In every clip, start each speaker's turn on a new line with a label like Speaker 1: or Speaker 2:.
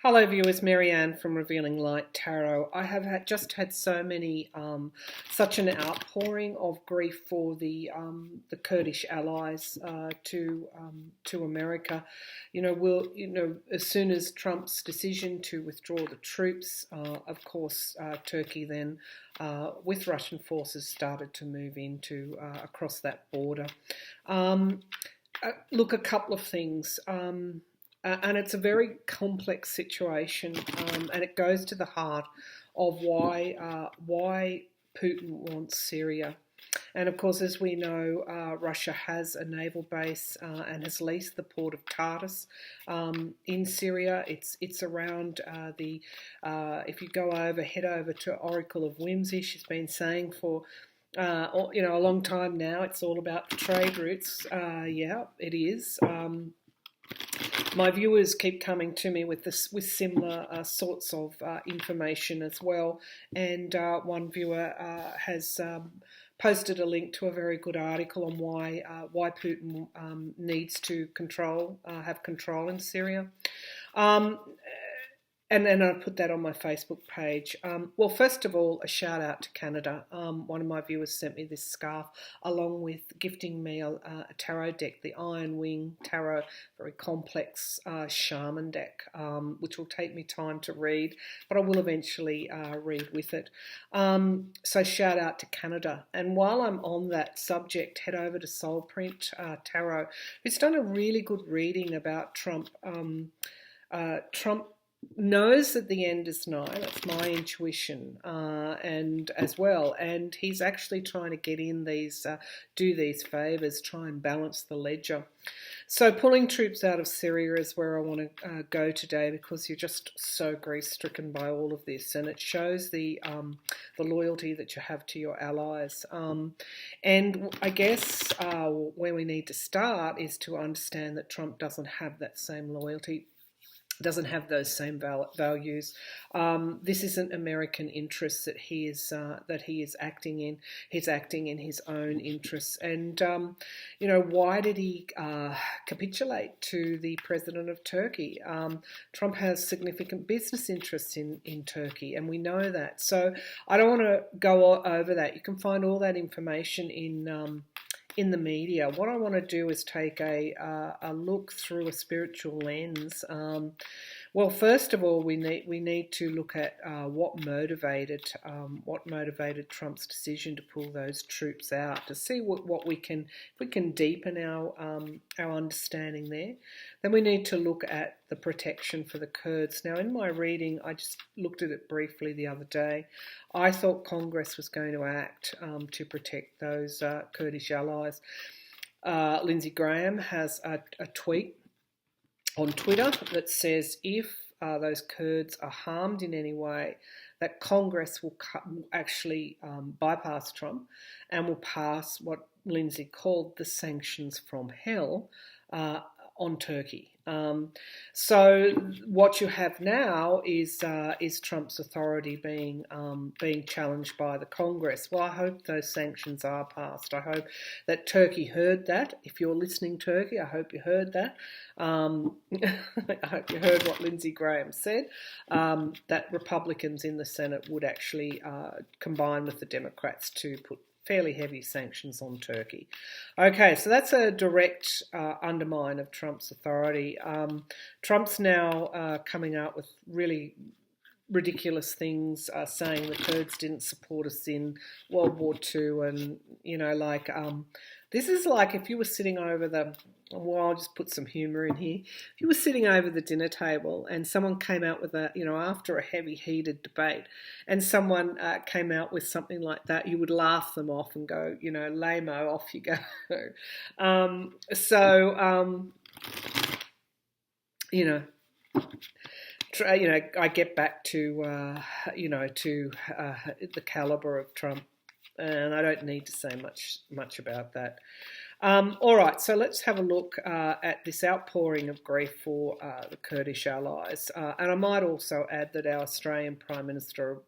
Speaker 1: Hello viewers, Marianne from Revealing Light Tarot. I have just had such an outpouring of grief for the Kurdish allies to America. As soon as Trump's decision to withdraw the troops, of course, Turkey then, with Russian forces, started to move into across that border. Look, a couple of things. And it's a very complex situation, and it goes to the heart of why Putin wants Syria. And of course, as we know, Russia has a naval base and has leased the port of Tartus in Syria. It's around if you head over to Oracle of Whimsy. She's been saying for a long time now. It's all about trade routes. Yeah, it is. My viewers keep coming to me with similar sorts of information as well, and one viewer has posted a link to a very good article on why Putin needs to have control in Syria. And then I put that on my Facebook page. Well, first of all, a shout out to Canada. One of my viewers sent me this scarf along with gifting me a tarot deck, the Iron Wing Tarot, very complex shaman deck, which will take me time to read, but I will eventually read with it. So shout out to Canada. And while I'm on that subject, head over to Soulprint Tarot, who's done a really good reading about Trump. Trump knows that the end is nigh. That's my intuition, and as well. And he's actually trying to get in do these favours, try and balance the ledger. So pulling troops out of Syria is where I want to go today, because you're just so grief-stricken by all of this, and it shows the loyalty that you have to your allies. And I guess where we need to start is to understand that Trump doesn't have that same loyalty. Doesn't have those same values. This isn't American interests that he is acting in. He's acting in his own interests. And why did he capitulate to the president of Turkey? Trump has significant business interests in Turkey, and we know that. So I don't want to go over that. You can find all that information in the media. What I want to do is take a look through a spiritual lens. Well, first of all, we need to look at what motivated Trump's decision to pull those troops out, to see if we can deepen our understanding there. Then we need to look at the protection for the Kurds. Now, in my reading, I just looked at it briefly the other day. I thought Congress was going to act to protect those Kurdish allies. Lindsey Graham has a tweet on Twitter that says if those Kurds are harmed in any way, that Congress will actually bypass Trump and will pass what Lindsey called the sanctions from hell on Turkey. So what you have now is Trump's authority being challenged by the Congress. Well, I hope those sanctions are passed. I hope that Turkey heard that. If you're listening, Turkey, I hope you heard that. I hope you heard what Lindsey Graham said, that Republicans in the Senate would actually combine with the Democrats to put fairly heavy sanctions on Turkey. Okay, so that's a direct undermine of Trump's authority. Trump's now coming out with really ridiculous things, saying the Kurds didn't support us in World War II, and this is like if you were sitting over I'll just put some humour in here. If you were sitting over the dinner table and someone came out with after a heavy, heated debate, and someone came out with something like that, you would laugh them off and go, lame-o, off you go. I get back to the calibre of Trump, and I don't need to say much about that. All right, so let's have a look at this outpouring of grief for the Kurdish allies. And I might also add that our Australian Prime Minister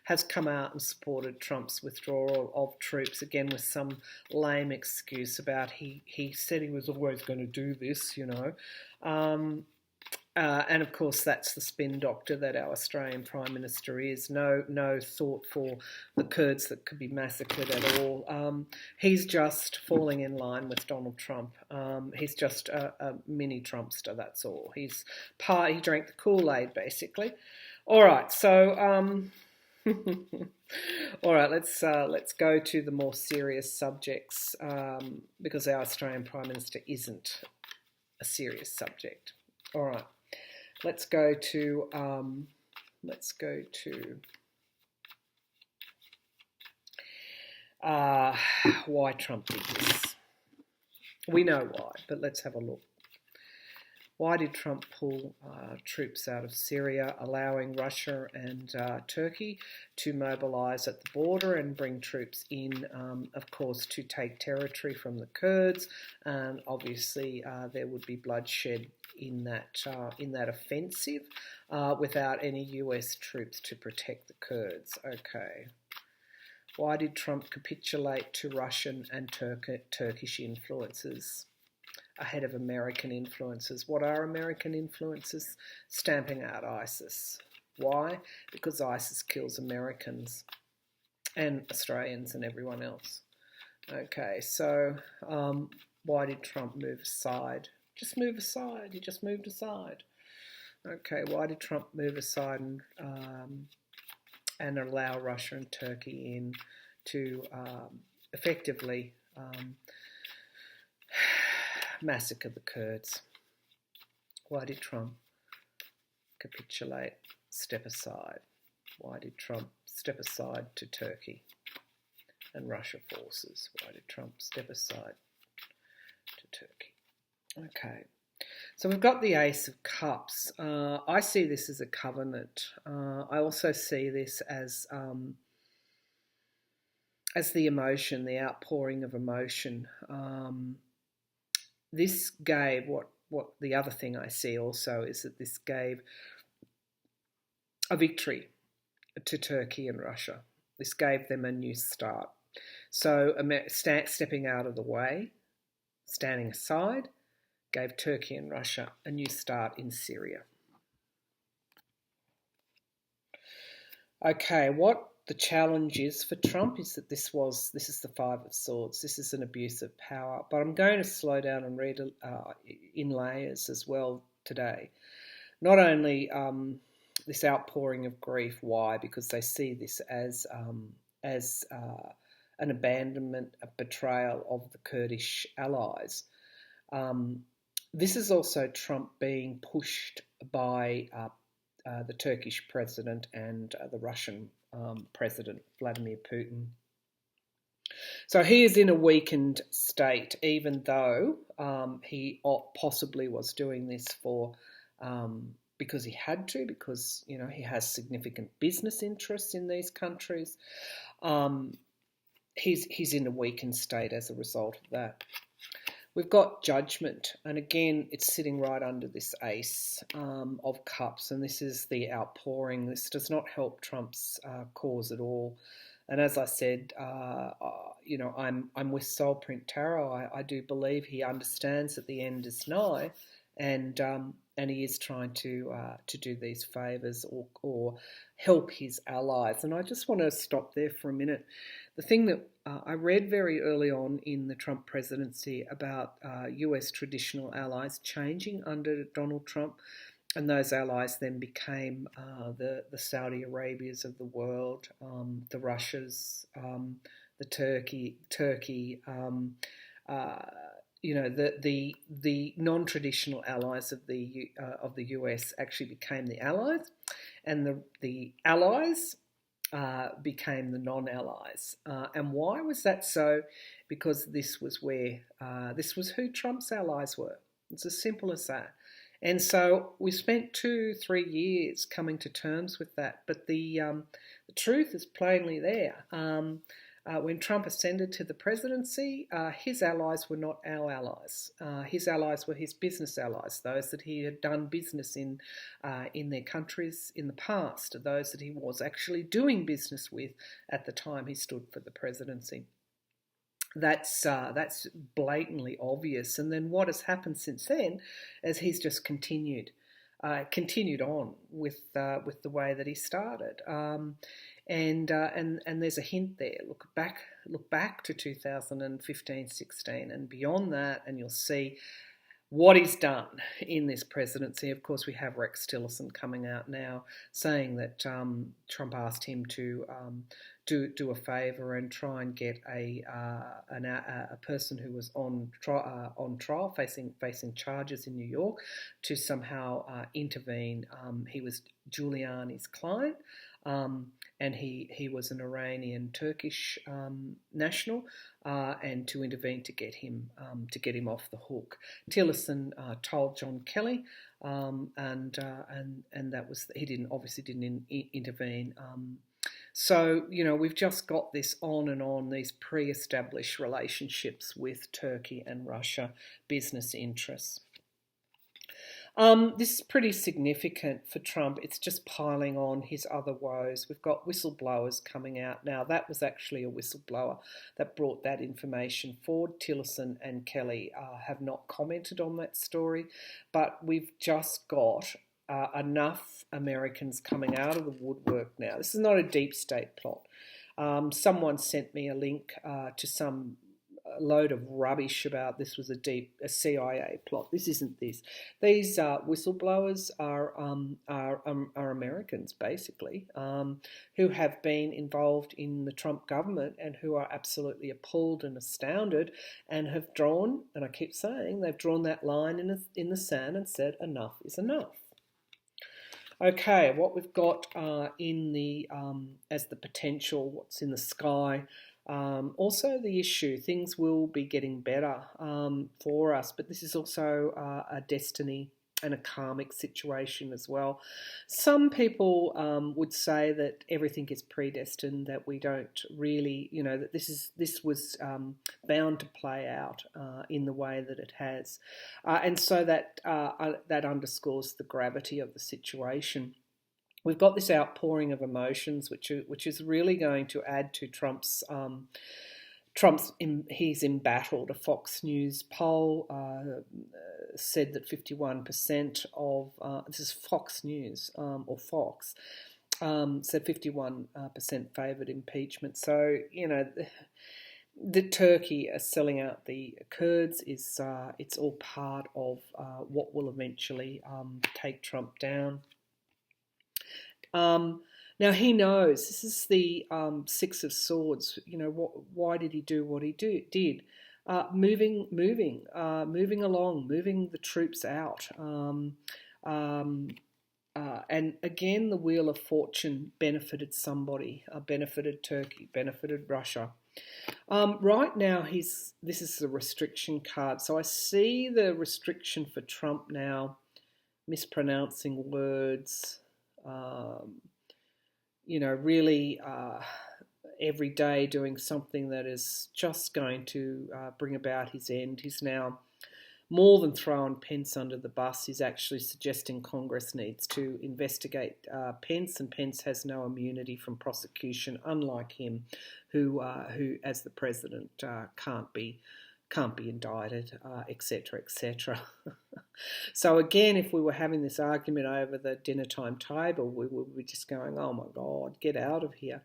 Speaker 1: has come out and supported Trump's withdrawal of troops, again with some lame excuse about he said he was always going to do this, And of course, that's the spin doctor that our Australian Prime Minister is. No thought for the Kurds that could be massacred at all. He's just falling in line with Donald Trump. He's just a mini Trumpster. That's all. He drank the Kool-Aid basically. All right, so all right, let's go to the more serious subjects because our Australian Prime Minister isn't a serious subject. All right. Let's go to why Trump did this. We know why, but let's have a look. Why did Trump pull troops out of Syria, allowing Russia and Turkey to mobilise at the border and bring troops in, of course, to take territory from the Kurds? And obviously, there would be bloodshed in that offensive without any US troops to protect the Kurds. Okay. Why did Trump capitulate to Russian and Turkish influences ahead of American influences? What are American influences? Stamping out ISIS. Why? Because ISIS kills Americans and Australians and everyone else. Okay, so why did Trump move aside? Just move aside. He just moved aside. Okay, why did Trump move aside and allow Russia and Turkey in to effectively massacre the Kurds? Why did Trump capitulate, step aside? Why did Trump step aside to Turkey and Russia forces? Why did Trump step aside to Turkey? Okay, so we've got the Ace of Cups. I see this as a covenant. I also see this as the emotion, the outpouring of emotion. This gave what the other thing I see also is that this gave a victory to Turkey and Russia. This gave them a new start. So stepping out of the way, standing aside, gave Turkey and Russia a new start in Syria. Okay, what the challenge is for Trump is that this is the Five of Swords. This is an abuse of power. But I'm going to slow down and read in layers as well today. Not only this outpouring of grief. Why? Because they see this as an abandonment, a betrayal of the Kurdish allies. This is also Trump being pushed by the Turkish president and the Russian President Vladimir Putin. So he is in a weakened state, even though he possibly was doing this because he had to, because he has significant business interests in these countries. He's in a weakened state as a result of that. We've got Judgment, and again, it's sitting right under this Ace of Cups, and this is the outpouring. This does not help Trump's cause at all. And as I said, I'm with Soul Print Tarot. I do believe he understands that the end is nigh, and he is trying to do these favours or help his allies. And I just want to stop there for a minute. The thing that I read very early on in the Trump presidency about US traditional allies changing under Donald Trump, and those allies then became the Saudi Arabias of the world, the Russias, the Turkey. The non-traditional allies of the US actually became the allies, and the allies became the non-allies. And why was that so? Because this was who Trump's allies were. It's as simple as that. And so we spent 2-3 years coming to terms with that. But the truth is plainly there. When Trump ascended to the presidency, his allies were not our allies. His allies were his business allies, those that he had done business in their countries in the past, those that he was actually doing business with at the time he stood for the presidency. That's blatantly obvious. And then what has happened since then is he's just continued continued on with the way that he started. And there's a hint there. Look back to 2015-16 and beyond that, and you'll see what he's done in this presidency. Of course, we have Rex Tillerson coming out now saying that Trump asked him to do a favour and try and get a person who was on trial facing charges in New York to somehow intervene. He was Giuliani's client. And he was an Iranian Turkish national, and to intervene to get him off the hook. Tillerson told John Kelly, and that was he didn't intervene. So we've just got this on and on, these pre-established relationships with Turkey and Russia, business interests. This is pretty significant for Trump. It's just piling on his other woes. We've got whistleblowers coming out now. That was actually a whistleblower that brought that information forward. Tillerson and Kelly have not commented on that story, but we've just got enough Americans coming out of the woodwork now. This is not a deep state plot. Someone sent me a link to some load of rubbish about this was a CIA plot. This isn't this. These whistleblowers are Americans, basically, who have been involved in the Trump government and who are absolutely appalled and astounded and have drawn, and I keep saying, they've drawn that line in the sand and said enough is enough. Okay, what we've got in the as the potential, what's in the sky. Also the issue, things will be getting better for us, but this is also a destiny and a karmic situation as well. Some people would say that everything is predestined, that we don't really, that this was bound to play out in the way that it has, and so that underscores the gravity of the situation. We've got this outpouring of emotions, which is really going to add to he's embattled. A Fox News poll said that 51% of this is Fox News or Fox said 51% favoured impeachment. So the Turkey selling out the Kurds is it's all part of what will eventually take Trump down. Now he knows this is the Six of Swords. Why did he do what he did? Moving along, moving the troops out. And again, the Wheel of Fortune benefited somebody, benefited Turkey, benefited Russia. Right now, this is the restriction card. So I see the restriction for Trump now, mispronouncing words. Really every day doing something that is just going to bring about his end. He's now more than throwing Pence under the bus. He's actually suggesting Congress needs to investigate Pence, and Pence has no immunity from prosecution, unlike him, who as the president can't be indicted, etc., etc. So again, if we were having this argument over the dinner time table, we would be just going, oh my God, get out of here.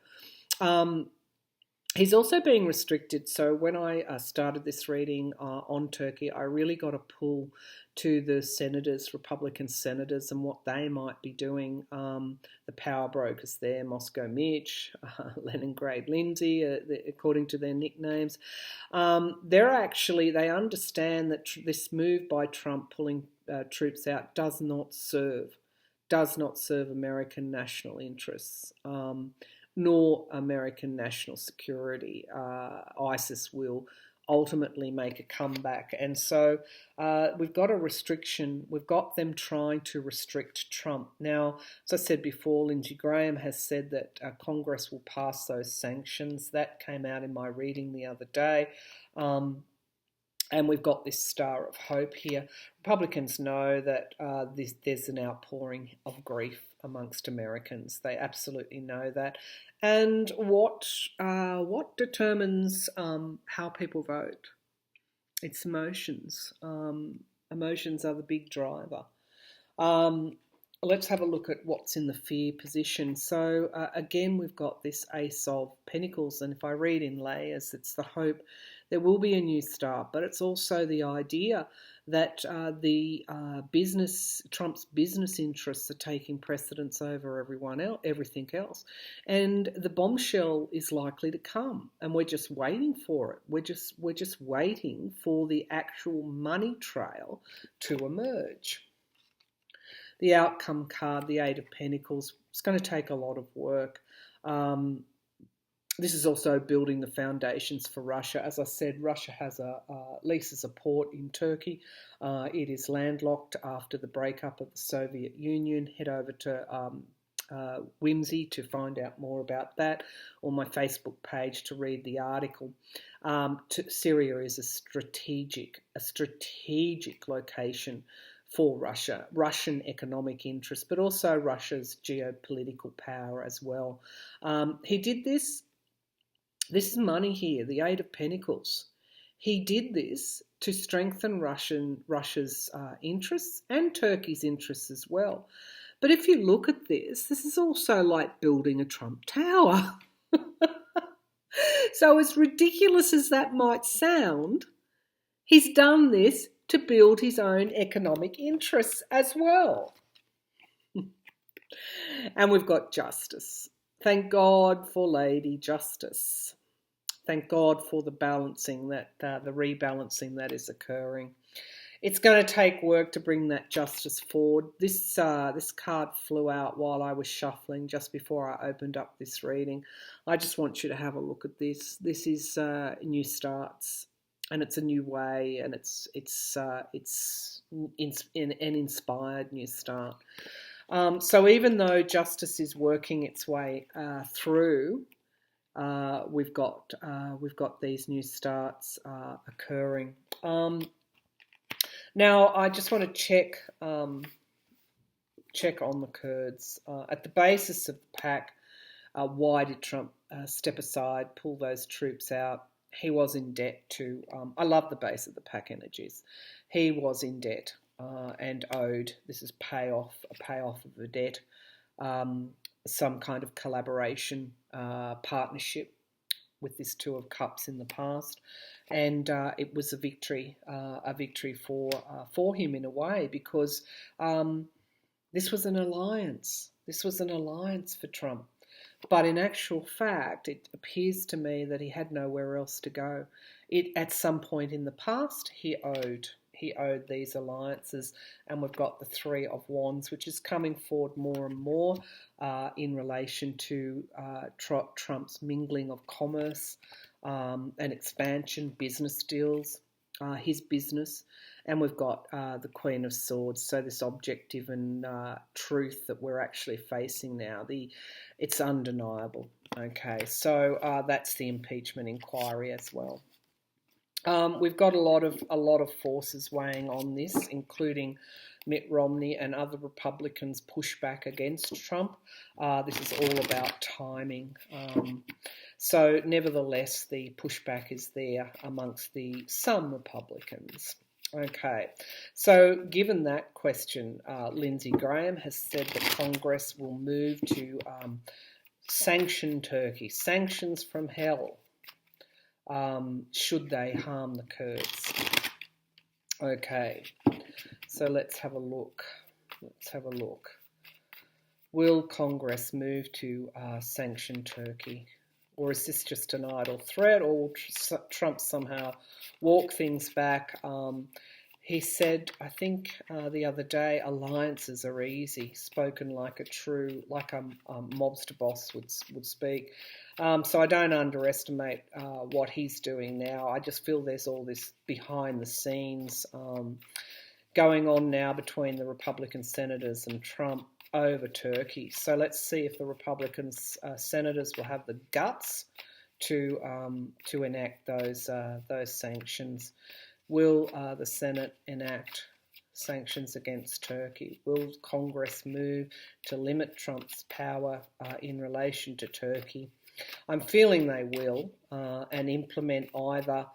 Speaker 1: He's also being restricted. So when I started this reading on Turkey, I really got a pull to the senators, Republican senators, and what they might be doing. The power brokers there, Moscow Mitch, Leningrad Lindsay, according to their nicknames. They understand that this move by Trump pulling troops out does not serve American national interests. Nor American national security. ISIS will ultimately make a comeback. And so we've got a restriction. We've got them trying to restrict Trump. Now, as I said before, Lindsey Graham has said that Congress will pass those sanctions. That came out in my reading the other day. And we've got this star of hope here. Republicans know that there's an outpouring of grief amongst Americans. They absolutely know that. And what determines how people vote? It's emotions. Emotions are the big driver. let's have a look at what's in the fear position. So again, we've got this Ace of Pentacles, and if I read in layers, it's the hope there will be a new start, but it's also the idea that Trump's business interests are taking precedence over everything else, and the bombshell is likely to come, and we're just waiting for it. We're just waiting for the actual money trail to emerge. The outcome card, the Eight of Pentacles, it's going to take a lot of work. This is also building the foundations for Russia. As I said, Russia has leases a port in Turkey. It is landlocked after the breakup of the Soviet Union. Head over to Whimsy to find out more about that, or my Facebook page to read the article. Syria is a strategic location for Russia, Russian economic interest, but also Russia's geopolitical power as well. He did this. This is money here, the Eight of Pentacles. He did this to strengthen Russia's interests and Turkey's interests as well. But if you look at this is also like building a Trump Tower. So as ridiculous as that might sound, he's done this to build his own economic interests as well. And we've got justice. Thank God for Lady Justice. Thank God for the balancing, the rebalancing that is occurring. It's going to take work to bring that justice forward. This card flew out while I was shuffling just before I opened up this reading. I just want you to have a look at this. This is new starts, and it's a new way, and it's an inspired new start. So even though justice is working its way through, we've got these new starts occurring. Now I just want to check on the Kurds at the basis of the pack. Why did Trump step aside, pull those troops out? He was in debt to. I love the base of the pack energies. He was in debt. And owed. This is a payoff of a debt, some kind of collaboration, partnership with this Two of Cups in the past, and it was a victory for him in a way, because this was an alliance. This was an alliance for Trump, but in actual fact, it appears to me that he had nowhere else to go. At some point in the past, he owed these alliances, and we've got the Three of Wands, which is coming forward more and more in relation to Trump's mingling of commerce and expansion, business deals, his business, and we've got the Queen of Swords. So this objective and truth that we're actually facing now, it's undeniable. Okay, so that's the impeachment inquiry as well. We've got a lot of forces weighing on this, including Mitt Romney and other Republicans push back against Trump. This is all about timing. So nevertheless, the pushback is there amongst some Republicans. Okay, so given that question, Lindsey Graham has said that Congress will move to sanction Turkey, sanctions from hell. Should they harm the Kurds? Okay, so let's have a look. Will Congress move to sanction Turkey? Or is this just an idle threat, or will Trump somehow walk things back? He said, I think the other day, alliances are easy, spoken like a mobster boss would speak. So I don't underestimate what he's doing now. I just feel there's all this behind the scenes going on now between the Republican senators and Trump over Turkey. So let's see if the Republican senators will have the guts to enact those sanctions. Will the Senate enact sanctions against Turkey? Will Congress move to limit Trump's power in relation to Turkey? I'm feeling they will, and implement either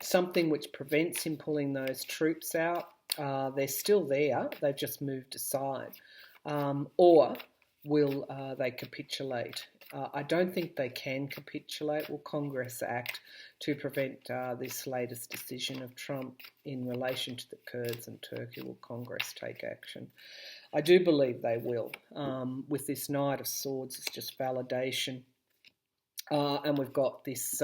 Speaker 1: something which prevents him pulling those troops out. They're still there, they've just moved aside. or will they capitulate? I don't think they can capitulate. Will Congress act to prevent this latest decision of Trump in relation to the Kurds and Turkey? Will Congress take action? I do believe they will. With this Knight of Swords, it's just validation. And we've got this,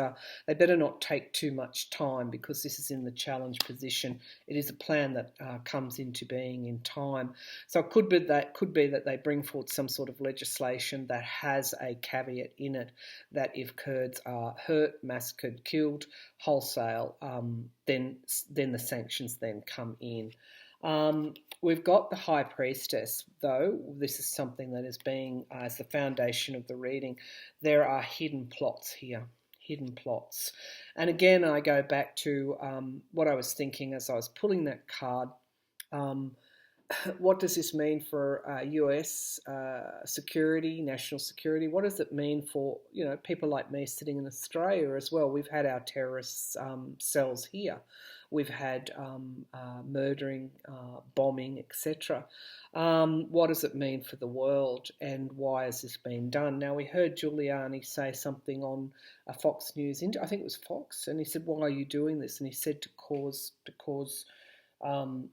Speaker 1: they better not take too much time because this is in the challenge position. It is a plan that comes into being in time. So it could be that they bring forward some sort of legislation that has a caveat in it that if Kurds are hurt, massacred, killed, wholesale, then the sanctions then come in. We've got the High Priestess, though. This is something that is being, as the foundation of the reading, there are hidden plots here, hidden plots. And again, I go back to what I was thinking as I was pulling that card. What does this mean for US security, national security? What does it mean for people like me sitting in Australia as well? We've had our terrorist cells here. We've had murdering, bombing, etc. What does it mean for the world, and why has this been done? Now, we heard Giuliani say something on a Fox News, I think it was Fox, and he said, "Why are you doing this?" And he said to cause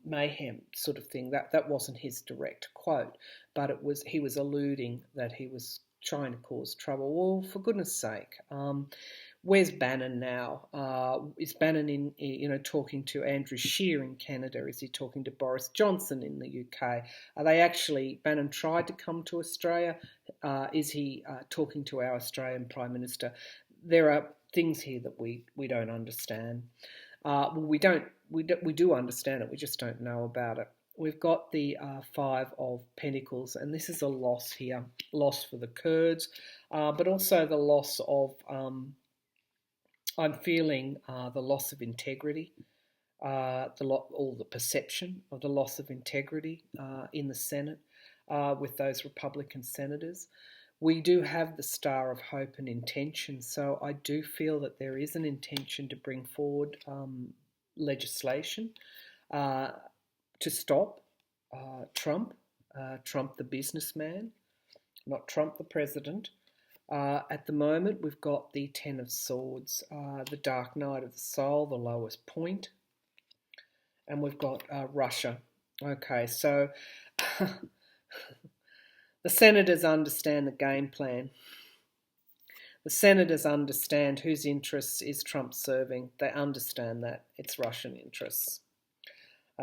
Speaker 1: mayhem, sort of thing. That wasn't his direct quote, but he was alluding that he was trying to cause trouble. Well, for goodness sake. Where's Bannon now? Is Bannon talking to Andrew Scheer in Canada? Is he talking to Boris Johnson in the UK? Are they actually, Bannon tried to come to Australia? Is he talking to our Australian Prime Minister? There are things here that we don't understand. We do understand it, we just don't know about it. We've got the Five of Pentacles, and this is a loss here, loss for the Kurds, but also the loss of... I'm feeling the loss of integrity, the perception of the loss of integrity in the Senate with those Republican senators. We do have the Star of Hope and intention, so I do feel that there is an intention to bring forward legislation to stop Trump the businessman, not Trump the president. At the moment, we've got the Ten of Swords, the Dark Night of the Soul, the lowest point, and we've got Russia. Okay, so the senators understand the game plan. The senators understand whose interests is Trump serving. They understand that it's Russian interests.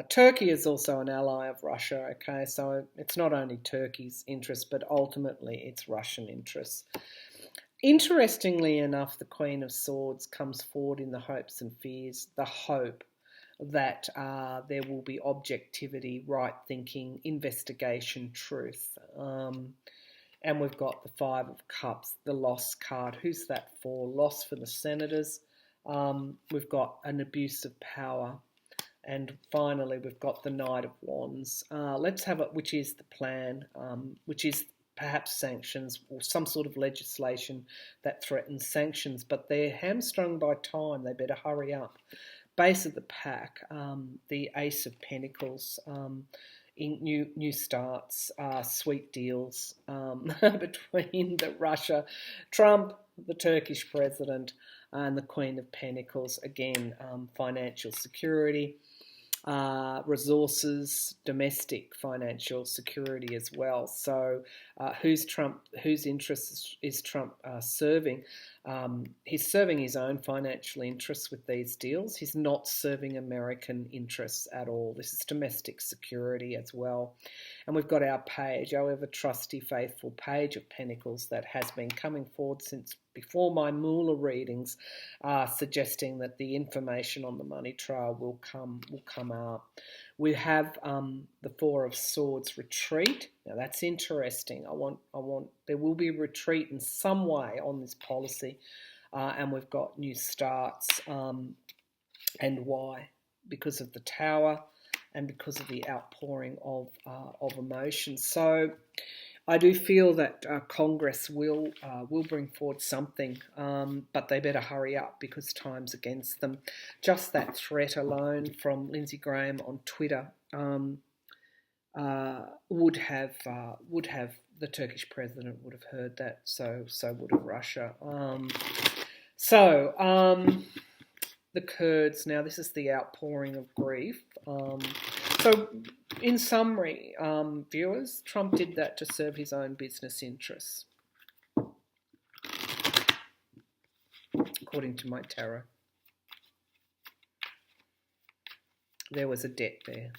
Speaker 1: Turkey is also an ally of Russia, okay, so it's not only Turkey's interests, but ultimately it's Russian interests. Interestingly enough, the Queen of Swords comes forward in the hopes and fears, the hope that there will be objectivity, right thinking, investigation, truth. And we've got the Five of Cups, the loss card. Who's that for? Loss for the senators. We've got an abuse of power. And finally, we've got the Knight of Wands. Let's have it, which is the plan, which is perhaps sanctions or some sort of legislation that threatens sanctions, but they're hamstrung by time. They better hurry up. Base of the pack, the Ace of Pentacles, in new starts, sweet deals between the Russia, Trump, the Turkish president, and the Queen of Pentacles. Again, financial security, resources, domestic financial security as well. So whose interests is Trump serving? He's serving his own financial interests with these deals. He's not serving American interests at all. This is domestic security as well. And we've got our page, our ever trusty, faithful Page of Pentacles that has been coming forward since before my Moolah readings, suggesting that the information on the money trail will come out. We have the Four of Swords retreat. Now that's interesting. There will be a retreat in some way on this policy, and we've got new starts. And why? Because of the Tower, and because of the outpouring of emotions. So I do feel that Congress will bring forward something, but they better hurry up because time's against them. Just that threat alone from Lindsey Graham on Twitter would have the Turkish president would have heard that. So would have Russia. The Kurds. Now, this is the outpouring of grief. So, in summary, viewers, Trump did that to serve his own business interests, according to my tarot. There was a debt there.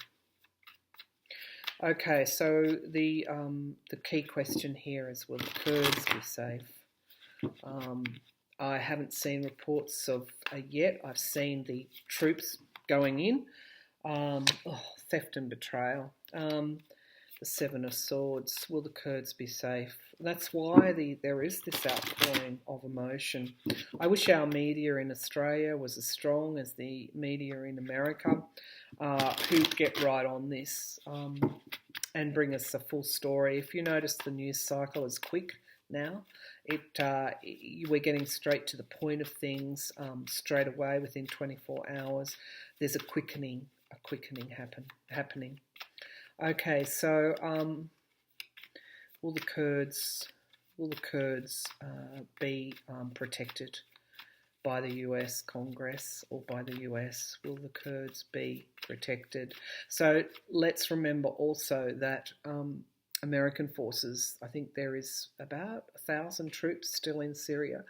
Speaker 1: Okay, so the key question here is, will the Kurds be safe? I haven't seen reports of yet. I've seen the troops going in. Theft and betrayal. The Seven of Swords. Will the Kurds be safe? That's why there is this outpouring of emotion. I wish our media in Australia was as strong as the media in America, who'd get right on this and bring us a full story. If you notice, the news cycle is quick now. We're getting straight to the point of things straight away within 24 hours. There's a quickening happening. Okay, so will the Kurds be protected by the US Congress or by the US? Will the Kurds be protected? So let's remember also that American forces, I think there is about 1,000 troops still in Syria.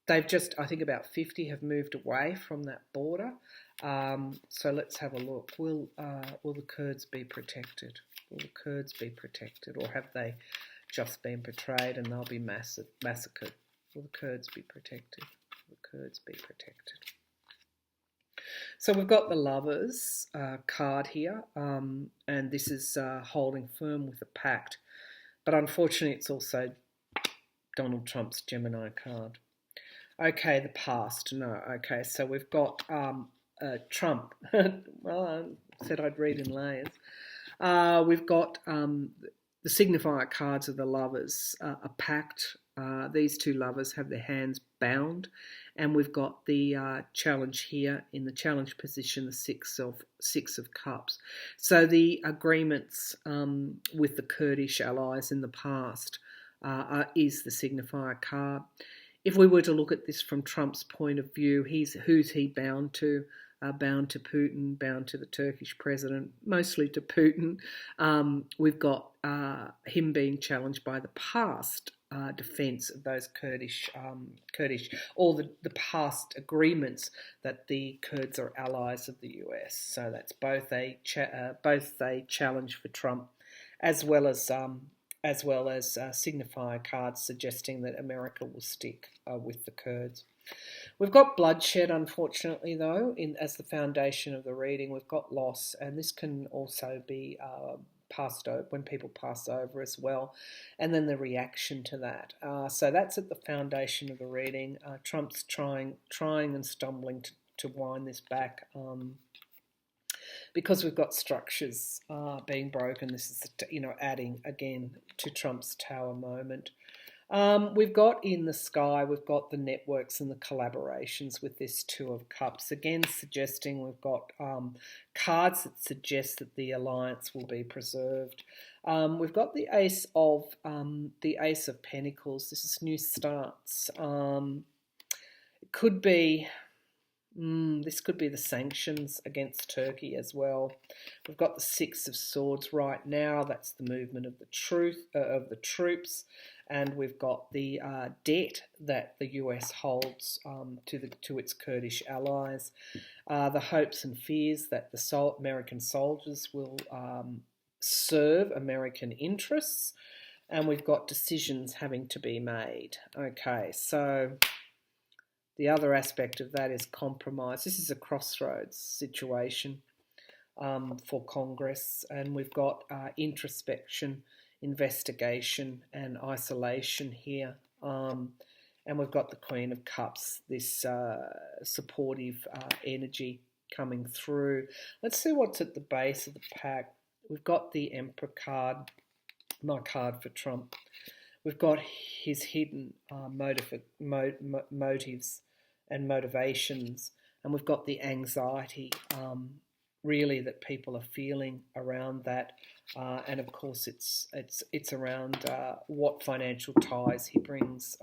Speaker 1: They've just, I think about 50 have moved away from that border. So let's have a look. Will the Kurds be protected? Will the Kurds be protected, or have they just been betrayed and they'll be massacred? Will the Kurds be protected? Will the Kurds be protected? So we've got the Lovers card here, and this is holding firm with a pact. But unfortunately, it's also Donald Trump's Gemini card. Okay, the past. No, okay, so we've got Trump. Well, I said I'd read in layers. We've got the signifier cards of the Lovers, a pact. These two lovers have their hands bound, and we've got the challenge here in the challenge position, the Six of Cups. So the agreements with the Kurdish allies in the past is the signifier card. If we were to look at this from Trump's point of view, who's he bound to? Bound to Putin, bound to the Turkish president, mostly to Putin. We've got him being challenged by the past defence of those Kurdish, all the past agreements that the Kurds are allies of the US. So that's both a challenge for Trump, as well as signifier cards suggesting that America will stick with the Kurds. We've got bloodshed, unfortunately, though, as the foundation of the reading. We've got loss, and this can also be passed over when people pass over as well, and then the reaction to that. So that's at the foundation of the reading. Trump's trying and stumbling to wind this back. Because we've got structures being broken, this is adding again to Trump's tower moment. We've got in the sky, we've got the networks and the collaborations with this Two of Cups, again suggesting we've got cards that suggest that the alliance will be preserved. We've got the Ace of Pentacles. This is new starts. It could be. This could be the sanctions against Turkey as well. We've got the Six of Swords right now. That's the movement of the troops, and we've got the debt that the US holds to its Kurdish allies. The hopes and fears that the American soldiers will serve American interests, and we've got decisions having to be made. Okay, so. The other aspect of that is compromise. This is a crossroads situation for Congress, and we've got introspection, investigation, and isolation here. And we've got the Queen of Cups, this supportive energy coming through. Let's see what's at the base of the pack. We've got the Emperor card, my card for Trump. We've got his hidden motives and motivations, and we've got the anxiety really that people are feeling around that, and of course it's around what financial ties he brings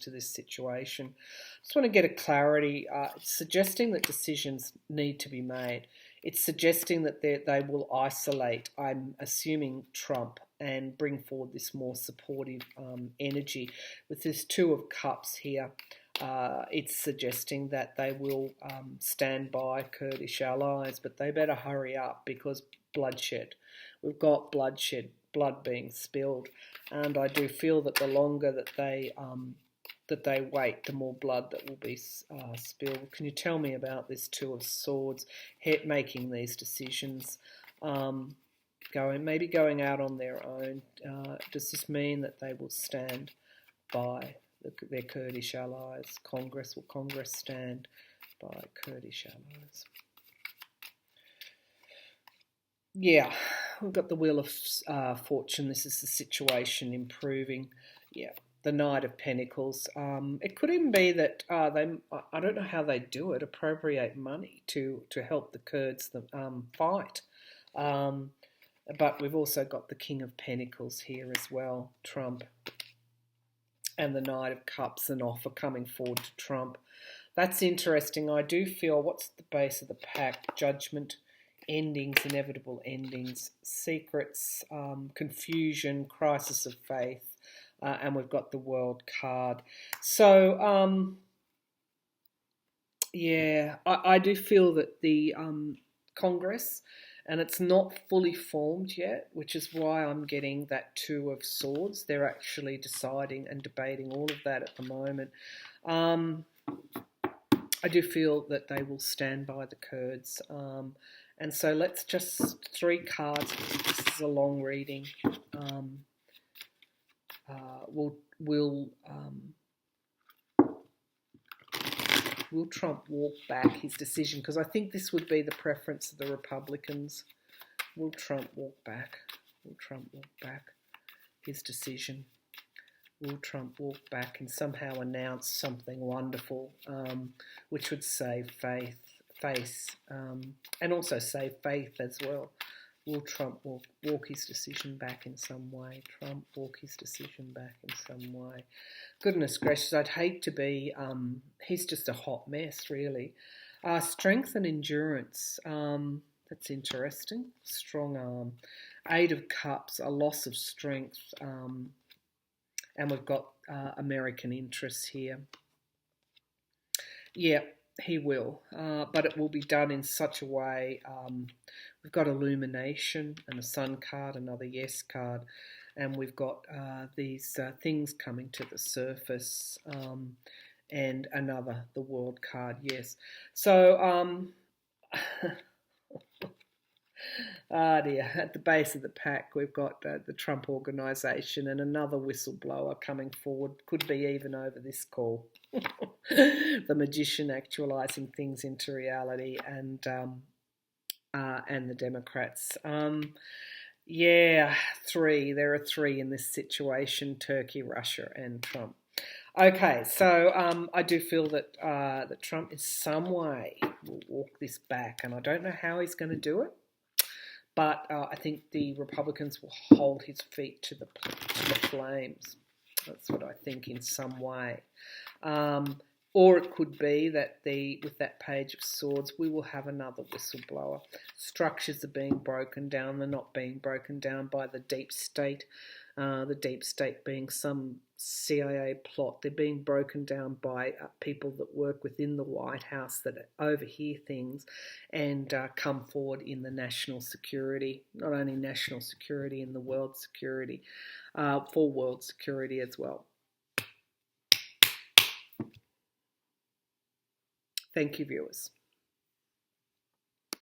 Speaker 1: to this situation. Just want to get a clarity. It's suggesting that decisions need to be made. It's suggesting that they will isolate, I'm assuming, Trump, and bring forward this more supportive energy. With this Two of Cups here, it's suggesting that they will stand by Kurdish allies, but they better hurry up because bloodshed. We've got bloodshed, blood being spilled, and I do feel that the longer that they wait, the more blood that will be spilled. Can you tell me about this Two of Swords, making these decisions, going out on their own? Does this mean that they will stand by their Kurdish allies? Will Congress stand by Kurdish allies? Yeah, we've got the Wheel of Fortune. This is the situation improving. Yeah, the Knight of Pentacles. It could even be that I don't know how they do it, appropriate money to help the Kurds fight. But we've also got the King of Pentacles here as well, Trump, and the Knight of Cups, an offer coming forward to Trump. That's interesting. I do feel, what's the base of the pack? Judgment, endings, inevitable endings, secrets, confusion, crisis of faith, and we've got the World card. So, yeah, I do feel that the Congress, and it's not fully formed yet, which is why I'm getting that Two of Swords. They're actually deciding and debating all of that at the moment. I do feel that they will stand by the Kurds. And so let's just, 3 cards, this is a long reading. Will Trump walk back his decision? Because I think this would be the preference of the Republicans. Will Trump walk back? Will Trump walk back his decision? Will Trump walk back and somehow announce something wonderful, which would save face, and also save faith as well? Will Trump walk his decision back in some way? Trump walk his decision back in some way? Goodness gracious, I'd hate to be, he's just a hot mess, really. Strength and endurance, that's interesting. Strong arm. 8 of Cups, a loss of strength, and we've got American interests here. Yeah, he will, but it will be done in such a way. We've got illumination and a Sun card, another Yes card, and we've got these things coming to the surface, and another, the World card, yes. So, dear, at the base of the pack, we've got the Trump organisation and another whistleblower coming forward, could be even over this call. The Magician actualising things into reality, and the Democrats. Yeah, 3. There are 3 in this situation: Turkey, Russia, and Trump. Okay, so I do feel that that Trump in some way will walk this back, and I don't know how he's going to do it, but I think the Republicans will hold his feet to the flames. That's what I think, in some way. Or it could be that with that Page of Swords, we will have another whistleblower. Structures are being broken down. They're not being broken down by the deep state. The deep state being some CIA plot. They're being broken down by people that work within the White House that overhear things and come forward in the national security, not only national security, in the world security, for world security as well. Thank you, viewers.